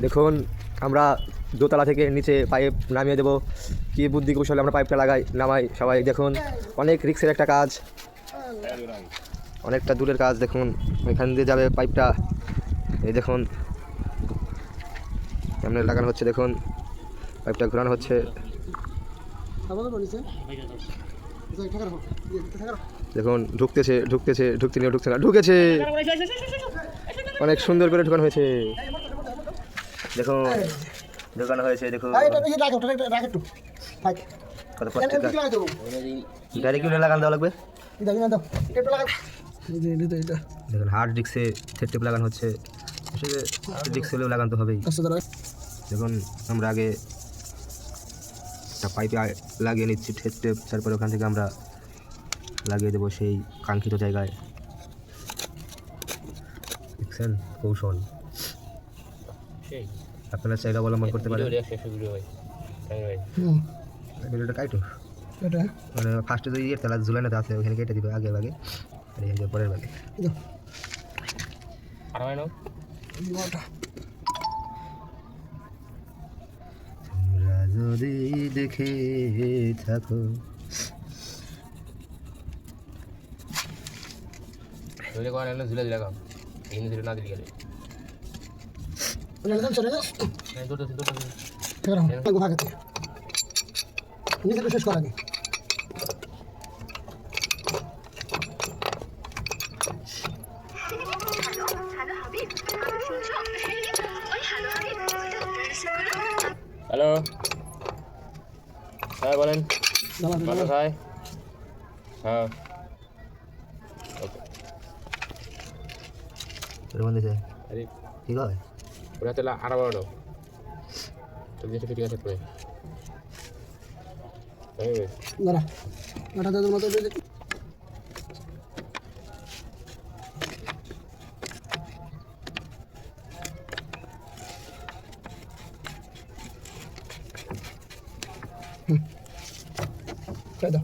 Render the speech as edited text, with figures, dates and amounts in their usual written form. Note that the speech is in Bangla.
দেখুন আমরা দোতলা থেকে নিচে পাইপ নামিয়ে দেবো। কী বুদ্ধি কৌশলে আমরা পাইপটা নামাই সবাই দেখুন। অনেক রিক্সের একটা কাজ, অনেকটা দূরের কাজ। দেখুন এখান দিয়ে যাবে পাইপটা। এই দেখুন সামনে লাগানো হচ্ছে, দেখুন পাইপটা ঘোরানো হচ্ছে। দেখুন ঢুকতেছে না, ঢুকেছে। অনেক সুন্দর করে ঢুকানো হয়েছে, দেখুন ঢুকানো হয়েছে। দেখুন ডাইরেক্ট লাগান দেওয়া লাগবে। দেখুন হার্ড ডিস্কে থ্রেড টেপ লাগানো হচ্ছে, ডিস্ক হলেও লাগাতে হবেই। দেখুন আমরা আগে একটা পাইপে লাগিয়ে নিচ্ছি থ্রেড টেপ, তারপরে ওখান থেকে আমরা লাগিয়ে দেবো সেই কাঙ্ক্ষিত জায়গায়। দেখছেন কৌশল, আপনারা চাইলে অবলম্বন করতে পারেন। ভিডিওটা কাটো, মানে ফার্স্টে যদি তেলা ঝুলানোতে আছে ওখানে কেটে দিবে আগে ভাগে, আর এই পরের ভাগে। তোমরা যদি দেখে থাকো ঝুলে দিলাম না দিলি গেলে শেষ করা আগে। হ্যালো, হ্যাঁ বলেন। কোথায়? হ্যাঁ ঠিক হয় ওরা তাহলে আরো বড় তুমি যেটা ফিটিং আছে করে দাঁড়া ওটা তোর মতো দাও।